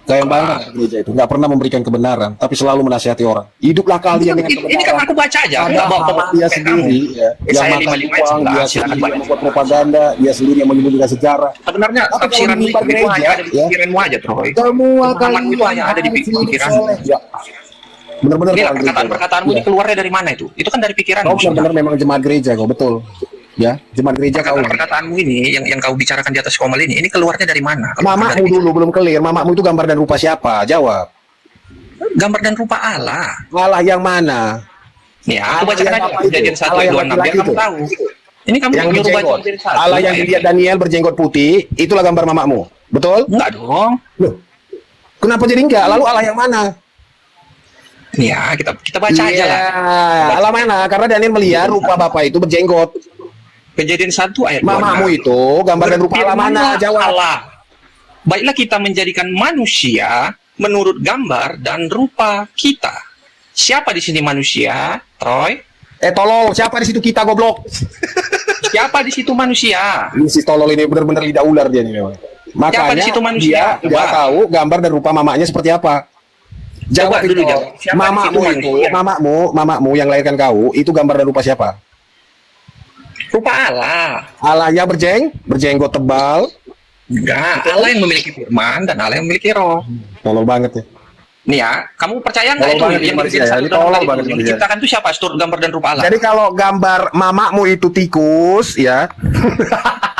Kayak banget gereja itu, nggak pernah memberikan kebenaran, tapi selalu menasihati orang. Hiduplah kalian dengan kebenaran. Ini kan aku baca aja. Ada Nggak bawa hak pemahaman dia kayak sendiri, kamu. ya. Yang Saya makan 55 uang, ayat dia 11, silakan sendiri yang baca. membuat propaganda, dia sendiri yang menyembunyikan sejarah. Sebenarnya Tapi kalau tafsiranmu menimpa itu gereja, hanya ada di ya. pikiranmu aja, Troy. Semua Pemahamanmu itu hanya ada di pikiranmu. Ya. Benar-benar Inilah orang gereja. perkataan-perkataanmu Ya. ini keluarnya dari mana itu? Itu kan dari pikiranmu. Kau benar-benar memang jemaat gereja kau, betul. Ya, jemaat gereja kau. Perkataan-perkataanmu ini yang kau bicarakan di atas komal ini keluarnya dari mana? Kalau bukan Mamamu dari dulu belum clear. Mamamu itu gambar dan rupa siapa? Jawab. gambar dan rupa Allah. Allah yang mana? Nih, aku Allah bacakan yang aja apa itu? Kejadian 1 Allah ayat yang 26 biar laki-laki kamu itu? tahu. Ini kamu Yang nyuruh baca berjenggot. Kejadian 1. Allah yang dilihat Daniel berjenggot putih, itulah gambar mamamu. Betul? Enggak dong. Loh. Kenapa jadi enggak? Lalu Allah yang mana? Nih ya, kita baca aja lah. Allah mana? Karena Daniel melihat rupa bapak itu berjenggot. Kejadian 1 ayat 26. Mamamu itu gambar dan rupa Allah mana? Berfirmanlah Jawab. Allah. Baiklah kita menjadikan manusia menurut gambar dan rupa kita. Siapa di sini manusia, Troy? Tolol, siapa di situ kita goblok? Siapa di situ manusia? Ini si tolol ini benar-benar lidah ular dia nih memang. Siapa di Makanya situ manusia? dia nggak Coba. tahu gambar dan rupa mamanya seperti apa. Jawab Coba dulu, itu. jawab. Siapa di Mamamu situ itu, manusia? mamamu yang lahirkan kau, itu gambar dan rupa siapa? Rupa Allah. Allahnya berjenggot tebal. Enggak, Allah yang memiliki firman dan Allah yang memiliki roh. Tolol banget ya. Nih ya, kamu percaya nggak Tolol itu banget yang manusia kejadian ya. 1 Ini dan tolol 4 itu? banget Yang manusia. diciptakan itu siapa? Seturut gambar dan rupa Allah. Jadi kalau gambar mamamu itu tikus ya.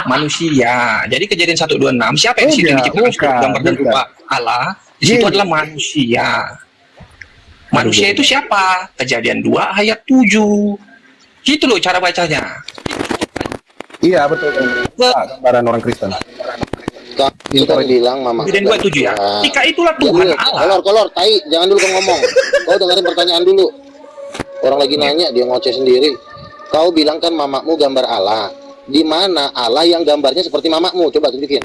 Manusia. Jadi kejadian 126, siapa yang di situ yang Enggak, diciptakan seturut bukan, gambar dan bukan. rupa Allah? Di situ Iya. adalah manusia. Manusia itu siapa? Kejadian 2 ayat 7. Gitu loh cara bacanya. Iya betul. Gambaran orang Kristen. Kita bilang mama. Kejadian 2 ayat 7 ya. Tika itulah Tuhan Allah. Kolor, tai, jangan dulu kau ngomong. Kau dengerin pertanyaan dulu. Orang lagi nanya, dia ngoceh sendiri. Kau bilang kan mamamu gambar Allah. Di mana Allah yang gambarnya seperti mamamu? Coba tunjukin.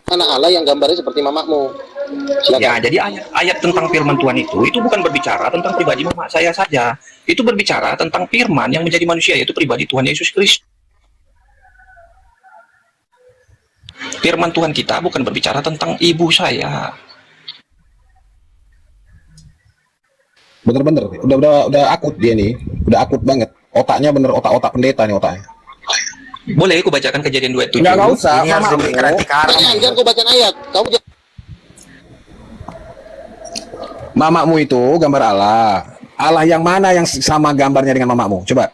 Mana Allah yang gambarnya seperti mamamu? Ya, Silakan. jadi ayat tentang firman Tuhan itu bukan berbicara tentang pribadi mama saya saja. Itu berbicara tentang firman yang menjadi manusia, yaitu pribadi Tuhan Yesus Kristus. Firman Tuhan kita bukan berbicara tentang ibu saya. Bener-bener, udah akut dia nih, udah akut banget. Otaknya bener otak-otak pendeta nih otaknya. Boleh aku bacakan kejadian 27? Nggak usah. Ini harus Mamamu, diberikan nanti karma. Jangan kau bacain ayat. Kamu jangan. mamamu itu gambar Allah. Allah yang mana yang sama gambarnya dengan mamamu? Coba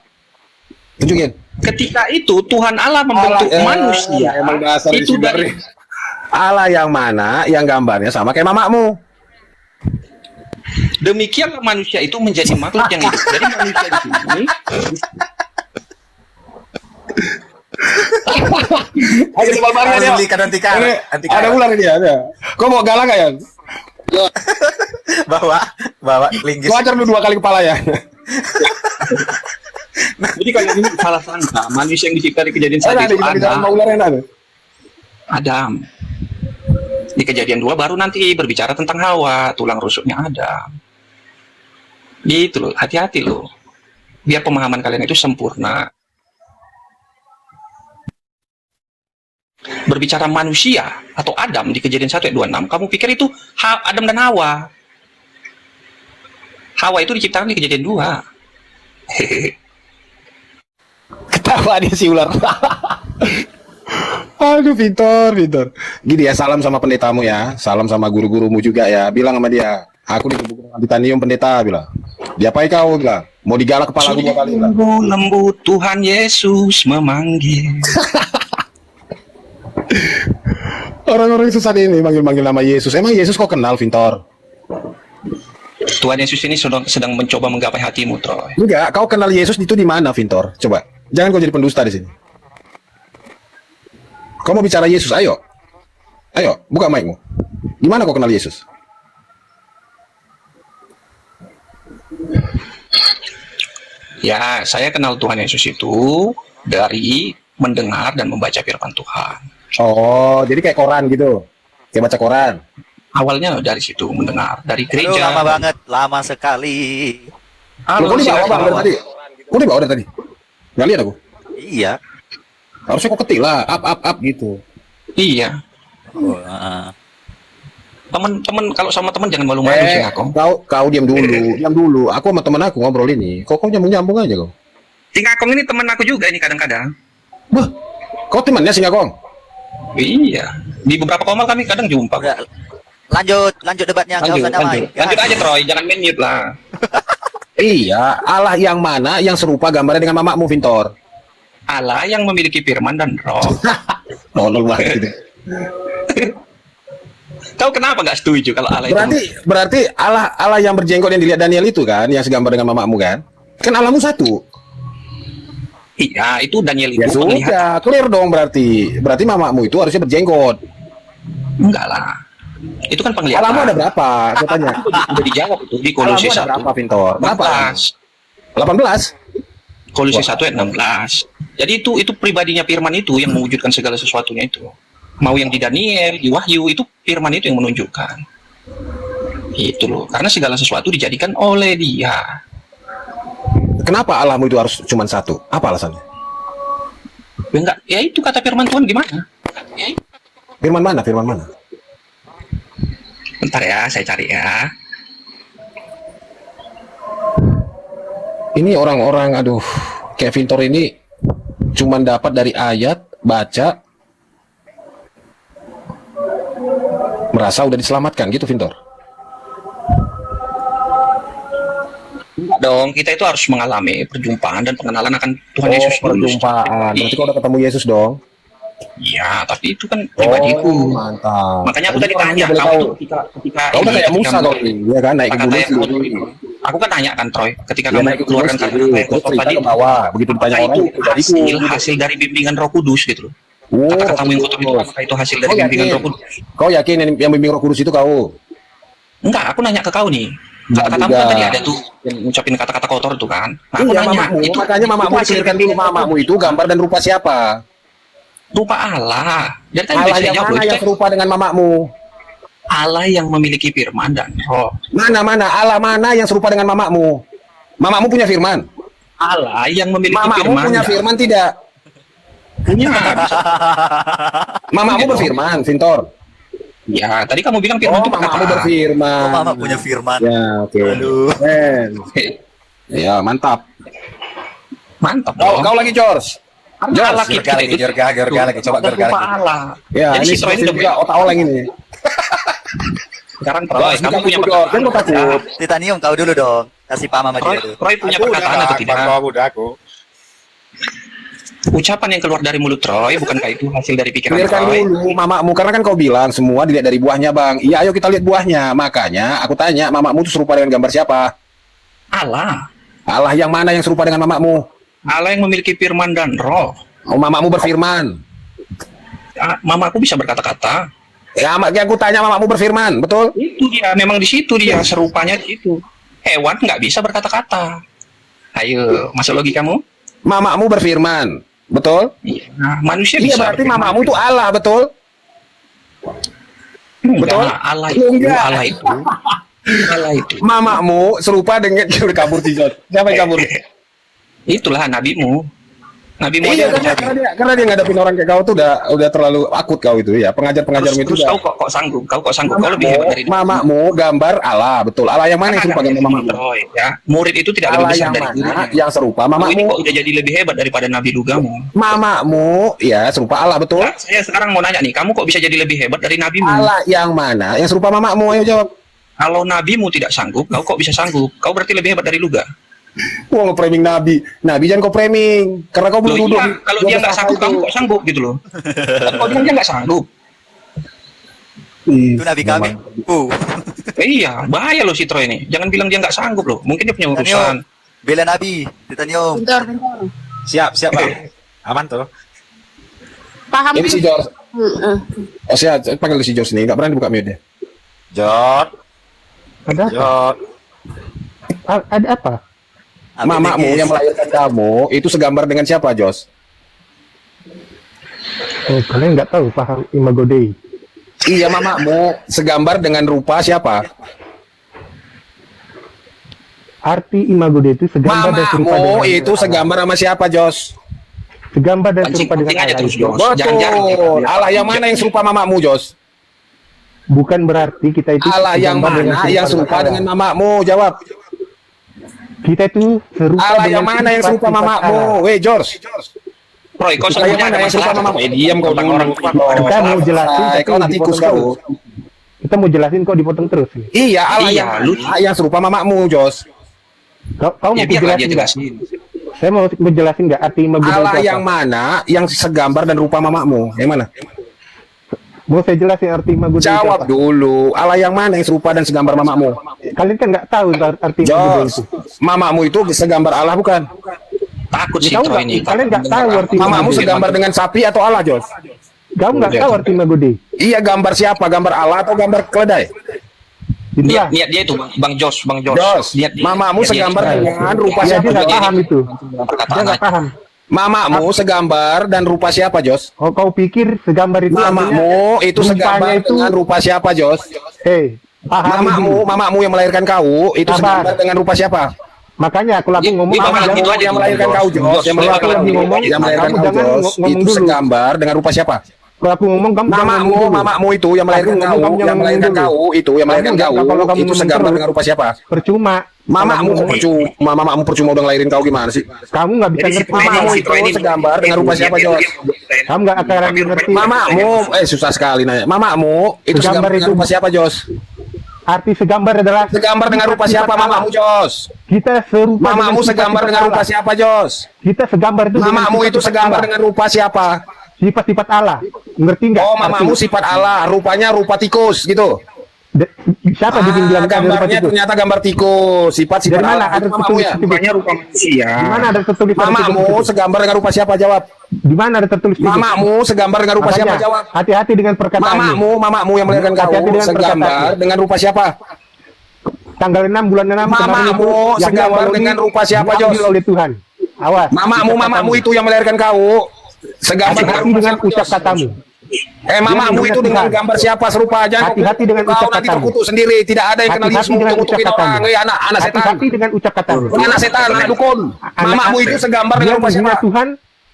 tunjukin. Ketika itu Tuhan Allah membentuk manusia. Emang dasar Itu dari Allah yang mana yang gambarnya sama kayak mamamu. demikian manusia itu menjadi makhluk yang hidup. Jadi manusia di sini Ayo di balbarnya Harus dia. diberikan nanti karma. Ada ular dia ada. Kau mau galak gak ya? Bawa linggis. Kau ajar lu 2 kali kepala ya. jadi kalau ini salah sangka manusia yang dicipta di kejadian 1 itu Mau ular yang ada. Adam. Di kejadian 2 baru nanti berbicara tentang Hawa, tulang rusuknya Adam. Gitu loh, hati-hati loh. Biar pemahaman kalian itu sempurna. Berbicara manusia atau Adam di kejadian 1 ayat 26, kamu pikir itu Adam dan Hawa. Hawa itu diciptakan di kejadian 2. Hehehe. Ketawa dia si ular. Aduh, pintar. Gini ya, salam sama pendetamu ya. Salam sama guru-gurumu juga ya. Bilang sama dia, aku dikubur dengan titanium pendeta, bilang. Diapai kau, bilang. Mau digalak kepala gue 2 kali, bilang. Lembut Tuhan Yesus memanggil. Orang-orang sesat ini manggil-manggil nama Yesus. Emang Yesus kok kenal, Vintor? Tuhan Yesus ini sedang mencoba menggapai hatimu, Troy. Enggak, kau kenal Yesus itu di mana, Vintor? Coba. Jangan kau jadi pendusta di sini. Kau mau bicara Yesus, ayo. Ayo, buka mic-mu. Di mana kau kenal Yesus? Ya, saya kenal Tuhan Yesus itu dari mendengar dan membaca firman Tuhan. Oh, jadi kayak koran gitu. Kayak baca koran. Awalnya dari situ mendengar dari Aduh, gereja. lama banget, lama sekali. Loh, kok dibawa silakan. Bang, dari tadi? Kok dibawa dari tadi? Nggak lihat aku. Iya. Harusnya kok ketik lah, up gitu. Iya. Oh, Teman-teman kalau sama teman jangan malu-malu sih aku. Kau diam dulu. Aku sama teman aku ngobrol ini. Kau nyambung aja kau. Si Ngakong ini teman aku juga ini kadang-kadang. Wah, kau temannya si Ngakong? Iya. Di beberapa komal kami kadang jumpa. udah. Lanjut debatnya, nggak usah nyamai. Lanjut aja Troy, jangan main mute lah. Iya, Allah yang mana yang serupa gambarnya dengan mamakmu, Vintor? Allah yang memiliki firman dan roh. Tolol banget gitu. Kau kenapa nggak setuju kalau Allah itu? Berarti Allah yang berjenggot yang dilihat Daniel itu kan, yang segambar dengan mamakmu kan? Kan Allahmu satu. Iya, itu Daniel Ya itu penglihatan. sudah, clear dong berarti. Berarti mamakmu itu harusnya berjenggot. Enggak lah. Itu kan penglihatan. Allahmu ada berapa? Aku tanya. Udah dijawab itu di Kolose Allahmu ada 1. berapa, Vintor? Berapa? 18. 18? Kolose 1 ayat 16. Jadi itu pribadinya firman itu yang mewujudkan segala sesuatunya itu. Mau yang di Daniel, di Wahyu, itu firman itu yang menunjukkan. Itu loh. Karena segala sesuatu dijadikan oleh Dia. Kenapa Allahmu itu harus cuma satu? Apa alasannya? Ya enggak, ya itu kata firman Tuhan gimana? Firman mana? Firman mana? Bentar ya, saya cari ya. Ini orang-orang, aduh, kayak Vintor ini cuman dapat dari ayat, baca, merasa udah diselamatkan gitu, Vintor. Enggak dong, kita itu harus mengalami perjumpaan dan pengenalan akan Tuhan Yesus dulu. Perjumpaan. Berarti kau udah ketemu Yesus dong. Iya, tapi itu kan pribadiku. Mantap. Makanya aku tadi Orang tanya, boleh kamu tahu. tuh ketika Kau udah kayak Musa kau ini, ya kan, naik ke kata gunung yang kotor sendiri. itu. Aku kan tanya kan, Troy, ketika Dia kamu naik ke gunung keluarkan kata sendiri, yang terus kotor cerita tadi, ke bawah. Begitu ditanya apakah orang, itu itu jadiku. hasil dari bimbingan Roh Kudus gitu loh. Oh, Kata-katamu yang kotor itu apakah itu hasil dari Kau bimbingan yakin? Roh Kudus? Kau yakin yang bimbing Roh Kudus itu kau? Enggak, aku nanya ke kau nih. Enggak Kata-katamu juga. kan tadi ada tuh yang ngucapin kata-kata kotor tuh kan. Nah, aku Iya, nanya, mamamu. Makanya mamamu hasil clearkan dulu, mamamu itu gambar dan rupa siapa? rupa Allah. Dari tadi Allah saya yang jawab, mana itu yang kan serupa dengan mamamu? Allah yang memiliki firman dan roh. Mana Allah mana yang serupa dengan mamamu? Mamamu punya firman? Allah yang memiliki Mamamu firman. punya dan- firman tidak? Punya. Mamamu berfirman, Vintor. Ya, tadi kamu bilang firman Oh, itu mamamu perkataan. berfirman. Oh, mama punya firman. Ya, oke. Aduh. Keren. Ya, mantap. Mantap Kau, dong. kau lagi, George. Allah kita itu gerga lagi, coba bukan gerga rupa lagi. Allah. Ya, Jadi ini si Troy seperti udah juga otak oleng ini. sekarang Troy, George, kamu bukan punya takut, George. Jangan kau perkataan. takut. Titanium kau dulu dong. Kasih paham sama Troy, dia tuh. Troy punya Aku udah, perkataan atau tidak? udah aku. Ucapan yang keluar dari mulut Troy, bukankah itu hasil dari pikiran Clearkan Troy? dulu mamamu, karena kan kau bilang semua dilihat dari buahnya, Bang. Iya, ayo kita lihat buahnya. Makanya aku tanya, mamamu itu serupa dengan gambar siapa? Allah. Allah yang mana yang serupa dengan mamamu? Allah yang memiliki firman dan roh. Oh, mamamu berfirman. Mamaku bisa berkata-kata. Ya, yang aku tanya mamamu berfirman, betul? Itu dia, memang di situ dia serupanya di situ. Hewan nggak bisa berkata-kata. Ayo, masuk logikamu? Mamamu berfirman, betul? Iya. Nah, manusia Iya, bisa. berarti berfirman. mamamu itu Allah, betul? Enggak, betul? Allah itu, Enggak. Allah itu. Allah itu. Mamamu serupa dengan udah kabur sih, Jod. Siapa yang kabur? Itulah nabimu. Nabimu Iya, aja udah jadi. karena dia ngadepin orang kayak kau tuh udah terlalu akut kau itu ya. Pengajar-pengajarmu itu Terus udah. kau kok sanggup? Kau sanggup? Kau lebih hebat dari Mamamu gambar Allah, betul. Allah yang mana yang serupa dengan mamamu? Troy, ya. Murid itu tidak lebih Allah besar yang dari mana gurunya. yang serupa Kamu ini mamamu? kok udah jadi lebih hebat daripada Nabi Lugamu. Mamamu ya serupa Allah, betul. Nah, saya sekarang mau nanya nih, kamu kok bisa jadi lebih hebat dari nabimu? Allah yang mana yang serupa mamamu? Ayo jawab. Kalau nabimu tidak sanggup, kau kok bisa sanggup? Kau berarti lebih hebat dari Luga. Wah, nge-framing Nabi. Nabi jangan kau framing. Karena kau Loh, belum duduk. iya, kalau dia nggak sanggup, kamu kok sanggup gitu loh. Kau bilang dia nggak sanggup. Itu nabi kami. Iya, bahaya loh si Troy ini. Jangan bilang dia nggak sanggup loh. Mungkin dia punya urusan. Titanium. Bela nabi. Titanium. Bentar. Siap, Bang. Aman tuh. Paham? Ini si George. Oh, siap. Panggil si George nih. Nggak berani buka mute dia. Jod. Ada Jod. ada apa? Mamamu yang melahirkan kamu itu segambar dengan siapa, Jos? Oh, kalian nggak tahu paham Imago Dei. Iya, mamamu segambar dengan rupa siapa? Arti Imago Dei itu segambar dan serupa Mamamu dengan itu segambar sama siapa, Jos? segambar dan serupa Pancing-pancing dengan aja Allah. terus, Jos. Betul. Jangan-jangan. Allah yang mana yang serupa mamamu, Jos? Bukan berarti kita itu Allah yang segambar dengan mana yang serupa Allah. dengan mamamu? Jawab. Kita itu serupa Allah yang dengan mana yang serupa sifat-sifat Allah. mamamu? Weh, George. Troy, kau Allah yang sebenarnya mana ada yang serupa masalah. mamamu? Diam kau Tentang dulu. orang tua. Kita mau jelasin tapi Kau nanti tikus dipotong kau. terus. Kita mau jelasin kok dipotong terus nih. Iya, Allah Iya, yang lu- yang serupa mamamu, Jos. Kau Ya mau biarlah dia jelasin nggak? jelasin. Saya mau menjelasin nggak arti Imago Dei Allah itu yang apa? mana yang segambar dan rupa mamamu? Yang mana? Mau saya jelasin arti Imago Dei itu Jawab apa? dulu. Allah yang mana yang serupa dan segambar mamamu? Kalian kan nggak tahu arti Imago Dei Jos, itu. mamamu itu segambar Allah bukan? Takut si Kamu Troy nggak- ini. kalian nggak tahu arti Mamamu segambar dengan sapi atau Allah, Jos? Kamu nggak tahu arti Imago Dei. Iya, gambar siapa? Gambar Allah atau gambar keledai? Itulah. Niat dia itu Bang Jos, Bang Jos. Jos, Lihat dia. mamamu Lihat dia. segambar dengan rupa Iya, siapa? dia nggak Jos? paham itu. Dia Perkataan nggak aja. paham. Mamamu segambar dan rupa siapa, Jos? Oh, kau pikir segambar itu Mamamu itu rupanya segambar itu- dengan rupa siapa, Jos? paham Mamamu yang melahirkan kau itu Sabar. segambar dengan rupa siapa? Makanya aku lagi ngomong Dia bakal jangan- gitu aja Yang tuh, melahirkan Jos. kau, Jos. Jos, Yang dia melahirkan bakal kau, gitu ngomong, aja. yang melahirkan kamu kau, jangan Jos. ngomong Itu dulu. segambar dengan rupa siapa? kalau aku ngomong kamu jangan ngomong dulu. Mamamu itu yang melahirkan Aku kau, ngomong, kamu yang jangan melahirkan ngomong kau itu, yang melahirkan Kamu kau jangan- kalau kamu itu ngomong segambar terus. dengan rupa siapa? Percuma. Mamamu Kalau ngomong, mamamu percuma udah ngelahirin kau gimana sih? kamu nggak bisa Jadi si ngerti. Troy ini- Mamamu si itu Troy ini- segambar dengan rupa siapa, Jos? Kamu nggak akan ngerti. Mamamu, susah sekali nanya. Mamamu itu segambar Segambar dengan itu- rupa siapa, Jos? Arti segambar adalah Segambar dengan rupa siapa mamamu, Jos? kita serupa. Mamamu dengan segambar sifat-sifat dengan rupa Allah. siapa, Jos? Kita segambar itu. dengan Mamamu itu sifat-sifat segambar Allah. dengan rupa siapa? Sifat-sifat Allah. Ngerti nggak? Oh, mamamu Arti- sifat Allah, rupanya rupa tikus gitu. De- Siapa dibilang gambarnya ternyata gambar tikus, sifat Dari mana Allah. ada Itu mamamu ya? Rupanya rupa manusia. Di mana ada tertulis? Mamamu segambar dengan rupa siapa? Jawab. Di mana ada tertulis? itu? Mamamu segambar dengan rupa siapa? Makanya, Jawab. hati-hati dengan perkataan. Mamamu yang melahirkan kau Hati-hati dengan segambar perkataannya. dengan rupa siapa? Tanggal 6 bulan 6 kemarin Mamamu itu Yahya segambar Waloni dengan rupa siapa, diambil Jos? oleh Tuhan. Awas. Mamamu itu yang melahirkan kau segambar dengan Hati-hati rupa dengan siapa, ucap Jos? katamu. Mamamu Dia itu dengan Tuhan. gambar siapa serupa aja? Hati-hati dengan kau ucap nanti katamu. terkutuk sendiri. Tidak ada yang kenal Hati-hati Yesus dengan untuk ucap orang. katamu. Anak setan. Hati-hati dengan ucap katamu. Anak setan, anak dukun. Mamamu itu segambar Dia dengan rupa menghina siapa? Tuhan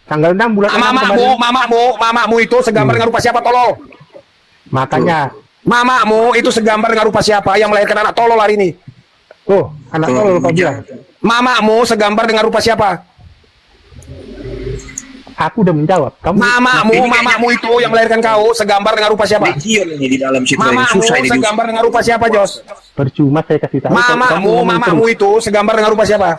tanggal 6 bulan 6 kemarin. Mamamu itu segambar dengan rupa siapa? Tolong. Makanya Mamamu itu segambar dengan rupa siapa yang melahirkan anak tolol hari ini? Oh, anak tolol kau bilang. Mamamu segambar dengan rupa siapa? Aku udah menjawab. Kamu Mamamu itu yang melahirkan kau segambar dengan rupa siapa? Legion ini di dalam situ ini Mamamu susah ini. segambar dengan rupa siapa, Jos? percuma saya kasih tahu. kalau kamu ngomong Mamamu terus. itu segambar dengan rupa siapa?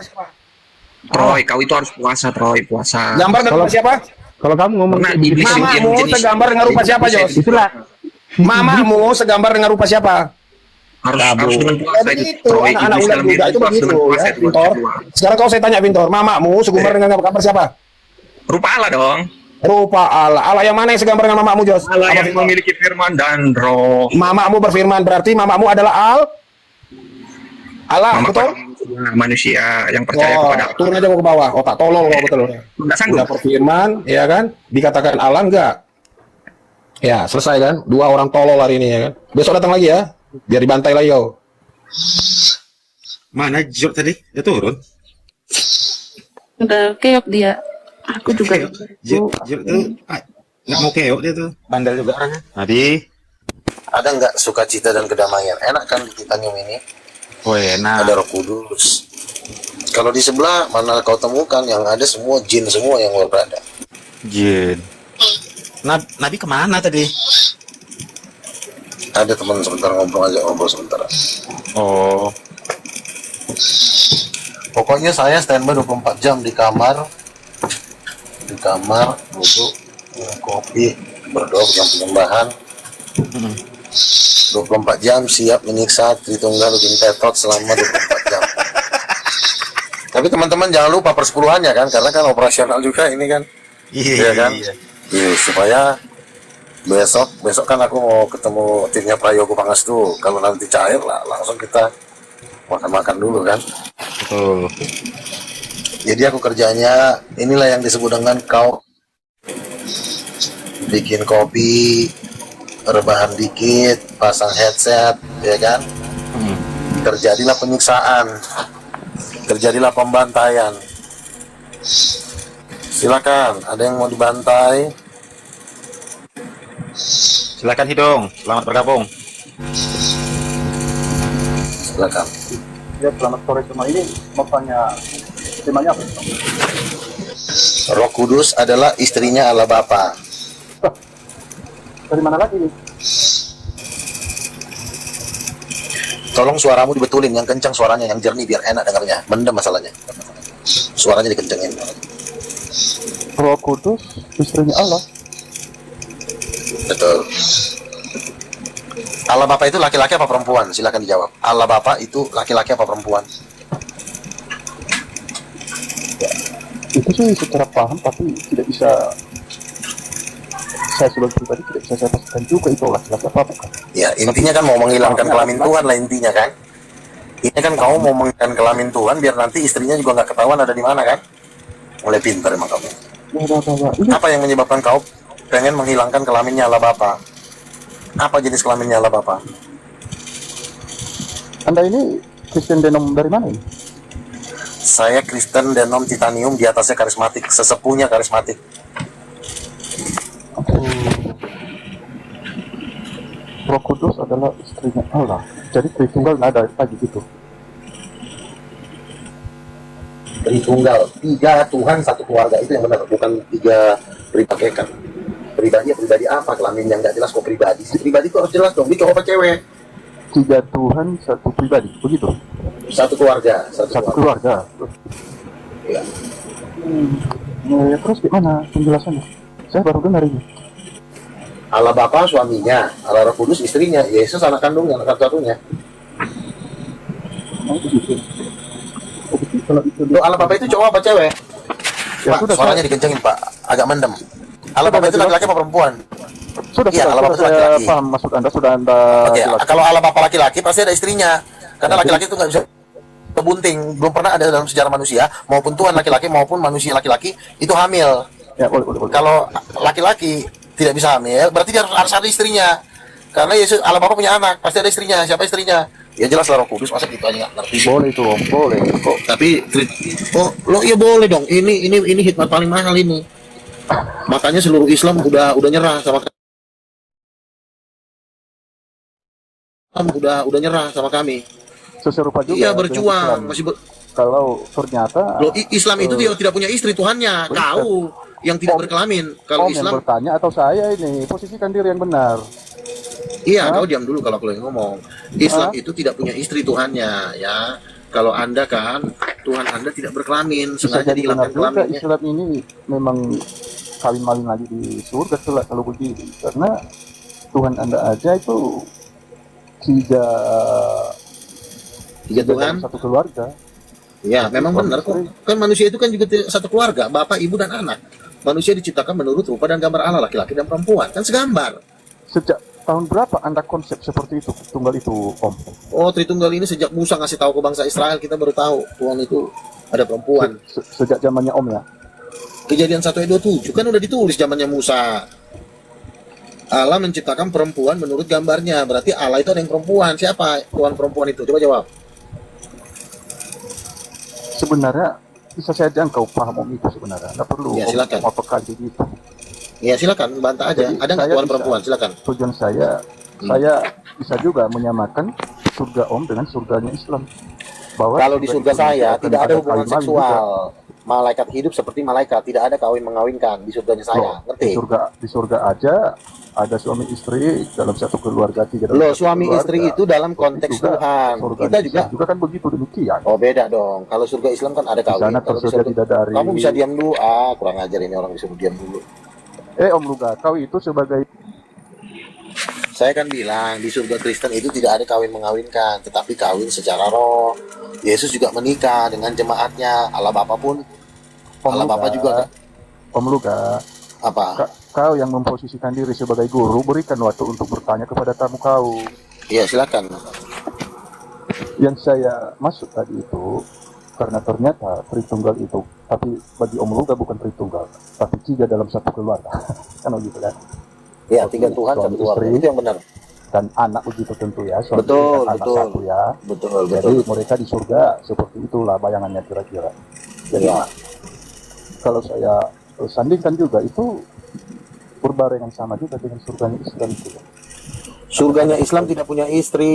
Troy, kau itu harus puasa, Troy, puasa. Gambar dengan rupa siapa? Kalau kamu ngomong Pernah kayak begitu, iblis yang Mamamu jenis- segambar dengan rupa siapa, Jos? itulah. Mamamu segambar dengan rupa siapa? harus dengan puasa Jadi itu, itu Troy. anak-anak Iblis ular dalam juga diri itu harus begitu dengan puasa ya, itu Pintor. kedua. Sekarang kau saya tanya, Pintor, mamamu segambar dengan gambar siapa? Rupa Allah dong. Rupa Allah. Allah yang mana yang segambar dengan mamamu, Jos? Allah Apa yang Pintor? memiliki firman dan roh. Mamamu berfirman, berarti mamamu adalah Allah, Mama betul? manusia yang percaya Oh, kepada turun aja kau ke bawah. Otak tolol kau betul. Enggak sanggup. Udah berfirman, ya kan? Dikatakan Allah enggak? Ya, selesai kan? Dua orang tolol hari ini ya kan? Besok datang lagi ya, biar dibantai lagi kau. Mana Job tadi? Dia turun. Udah keok dia. Aku juga. Job tuh nggak mau keok dia tuh. Bandel juga orangnya. Nabi. Ada nggak sukacita dan kedamaian? Enak kan di Titanium ini? Oh enak. Ada Roh Kudus. Kalau di sebelah mana kau temukan yang ada semua jin semua yang berada. Jin. Nabi kemana tadi? Ada teman sebentar ngobrol sebentar. Oh. Pokoknya saya standby 24 jam di kamar. Di kamar duduk minum kopi, berdoa punya penyembahan. 24 jam siap menyiksa Tritunggal Ugin Tetot selama 24 jam. Tapi teman-teman jangan lupa persepuluhannya kan, karena kan operasional juga ini kan. Iya kan? Iya, supaya besok kan aku mau ketemu timnya Prayogo Pangestu. Kalau nanti cair lah, langsung kita makan-makan dulu kan. Betul. Jadi aku kerjanya inilah yang disebut dengan kau bikin kopi, rebahan dikit, pasang headset, ya kan? Terjadilah penyiksaan, terjadilah pembantaian. Silakan, ada yang mau dibantai? Silakan Hidung, selamat bergabung. Silakan. Ya, selamat sore semua. Ini mau tanya temanya apa? Roh Kudus adalah istrinya Allah Bapa. Dari mana lagi nih? Tolong suaramu dibetulin, yang kencang suaranya, yang jernih biar enak dengarnya. Mendem masalahnya. Suaranya dikencengin. Roh Kudus, istrinya Allah. Betul. Allah Bapa itu laki-laki apa perempuan? Silakan dijawab. Allah Bapa itu laki-laki apa perempuan? Itu sih secara paham, tapi tidak bisa. Saya sebagai pribadi tidak bisa saya pastikan juga itu laki-laki apa bukan. Ya, intinya kan mau menghilangkan kelamin Tuhan lah intinya kan. Ini kan kamu mau menghilangkan kelamin Tuhan biar nanti istrinya juga nggak ketahuan ada di mana kan. Mulai pintar emang kamu. Ini Apa yang menyebabkan kau pengen menghilangkan kelaminnya Allah Bapa? Apa jenis kelaminnya Allah Bapa? Anda ini Kristen denom dari mana ini? Saya Kristen Denom Titanium, di atasnya karismatik, sesepuhnya karismatik. Roh Kudus adalah istrinya Allah. Jadi Tritunggal nggak ada lagi gitu. Tritunggal, 3 Tuhan satu keluarga, itu yang benar, bukan 3 pribadi. Pribadi apa? Kelamin yang nggak jelas kok pribadi. Si pribadi itu harus jelas dong, dia cowok apa cewek? 3 Tuhan satu pribadi, begitu. Satu keluarga, Satu keluarga. Ya. Ya, terus gimana penjelasannya? Saya baru dengar ini. Allah Bapa suaminya, Allah Roh Kudus istrinya, Yesus anak kandungnya, anak satu-satunya. Oh, begitu. Oh, begitu. Kalau itu Loh, Allah Bapa itu cowok apa cewek? Ya, Pak, sudah, suaranya saya- dikencengin Pak, agak mendem. Allah Bapa itu laki-laki apa perempuan? Sudah, Iya, Allah Bapa itu saya laki-laki. paham maksud Anda, sudah Anda Oke, jelaskan. kalau Allah Bapa laki-laki pasti ada istrinya. Karena laki-laki itu nggak bisa kebunting. Belum pernah ada dalam sejarah manusia, maupun Tuhan laki-laki maupun manusia laki-laki itu hamil. Ya, boleh. Kalau laki-laki tidak bisa hamil, berarti dia harus ada istrinya. Karena Yesus, Allah Bapa punya anak, pasti ada istrinya. Siapa istrinya? Ya jelas lah Roh Kudus, masa gitu aja nggak ngerti. Boleh itu, Om. Boleh. Kok tapi lo ya boleh dong. Ini hikmat paling mahal ini. Makanya seluruh Islam udah nyerah sama udah nyerah sama kami. Seserupa juga. Iya dengan berjuang, Islam. Kalau ternyata Loh, Islam itu dia tidak punya istri Tuhannya. Kau yang tidak berkelamin. Kalau Om yang Islam, bertanya atau saya ini posisikan diri yang benar. iya, Hah? kau diam dulu kalau yang ngomong. Islam itu tidak punya istri Tuhannya, ya. Kalau Anda kan, Tuhan Anda tidak berkelamin, Bisa sengaja jadi benar dihilangkan juga kelaminnya. Islam ini memang kawin maling lagi di surga kalau begini, karena Tuhan Anda aja itu tiga Tuhan. dalam satu keluarga. Ya, memang benar kok. Kan manusia itu kan juga satu keluarga, bapak, ibu, dan anak. Manusia diciptakan menurut rupa dan gambar Allah, laki-laki dan perempuan. Kan segambar. Sejak tahun berapa Anda konsep seperti itu, tunggal itu, Om? Oh, Tritunggal ini sejak Musa ngasih tahu ke bangsa Israel, kita baru tahu Tuhan itu ada perempuan. Sejak zamannya Om ya? Kejadian 1 ayat 27 kan udah ditulis zamannya Musa. Allah menciptakan perempuan menurut gambarnya. Berarti Allah itu ada yang perempuan. Siapa Tuhan perempuan itu? Coba jawab. Sebenarnya bisa saja engkau paham Om itu sebenarnya. Nggak perlu Ya, silakan. Om apakah gitu. Ya silakan bantah aja. Jadi, Ada nggak saya Tuhan bisa- perempuan? Silakan. Tujuan saya bisa juga menyamakan surga Om dengan surganya Islam. Bahwa Kalau di surga itu saya akan tidak ada hubungan kawin maling seksual. juga. Malaikat hidup seperti malaikat, tidak ada kawin mengawinkan di surganya saya. Loh, Ngerti? di surga aja ada suami istri dalam satu keluarga, tiga dalam Loh, satu suami keluarga. istri itu dalam konteks Juga Tuhan. surga Kita Islam juga. kan begitu demikian. Oh, beda dong. Kalau surga Islam kan ada Di kawin. sana Kalau di tersedia surga- bidadari. Kamu bisa diam dulu. Kurang ajar ini orang disuruh diam dulu. Om Luga, kau itu sebagai Saya kan bilang di surga Kristen itu tidak ada kawin mengawinkan, tetapi kawin secara roh. Yesus juga menikah dengan jemaatnya. Allah Bapa pun, Om Allah Bapa juga Om Luga, apa? kau yang memposisikan diri sebagai guru, berikan waktu untuk bertanya kepada tamu kau. Iya silakan. Yang saya masuk tadi itu karena ternyata Tritunggal itu, tapi bagi Om Luga bukan Tritunggal, tapi tiga dalam satu keluarga. Kan begitu kan? Ya, tiga Tuhan satu Suami keluarga. istri. Itu yang benar. Dan anak begitu tentu ya, suami Betul, istri dan anak betul. satu ya. Betul, Jadi betul. mereka di surga seperti itulah bayangannya kira-kira. Jadi Ya. kalau saya sandingkan juga itu berbarengan sama juga dengan surganya Islam itu. Surganya Islam tidak punya istri,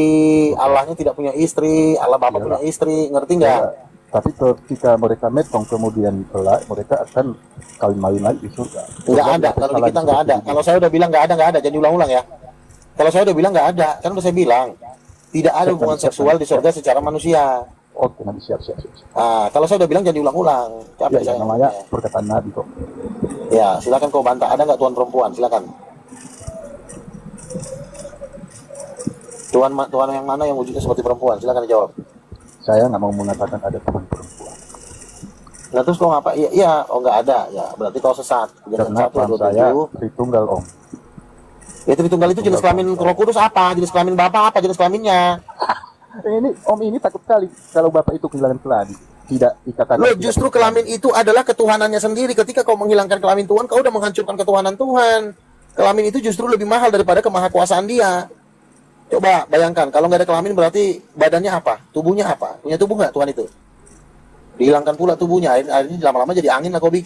Allahnya tidak punya istri, Allah Bapa Iyalah. punya istri, ngerti nggak? Ya, tapi ketika mereka metong kemudian kelak mereka akan kawin maling lagi di surga. Nggak ada, Surga kalau di kita kesalahan nggak ada. seperti Kalau saya udah bilang nggak ada, jadi ulang-ulang ya. Kalau saya udah bilang nggak ada, kan udah saya bilang tidak ada hubungan seksual di surga secara manusia. ini. Oke, nanti siap. Kalau saya udah bilang jadi ulang-ulang. Capek Ya, saya namanya ngomongnya. perkataan Nabi kok. Ya, silakan kau bantah. Ada nggak Tuhan perempuan? Silakan. Tuhan yang mana yang wujudnya seperti perempuan? Silakan dijawab. Saya nggak mau mengatakan ada Tuhan perempuan. Nah terus kau ngapa? Iya, oh nggak ada. Ya, berarti kau sesat. Kejadian Karena 1, paham 27. saya Tritunggal Om. Ya, Tritunggal itu jenis kelamin Roh Kudus apa? Jenis kelamin Bapa apa? Jenis kelaminnya? Ini Om ini takut kali kalau Bapak itu kehilangan keladi. Tidak dikatakan. Loh, tidak justru dikatakan. kelamin itu adalah ketuhanannya sendiri. Ketika kau menghilangkan kelamin Tuhan, kau udah menghancurkan ketuhanan Tuhan. Kelamin itu justru lebih mahal daripada kemahakuasaan Dia. Coba bayangkan, kalau nggak ada kelamin berarti badannya apa? Tubuhnya apa? Punya tubuh nggak Tuhan itu? Dihilangkan pula tubuhnya. Akhirnya lama-lama jadi angin lah kau bikin.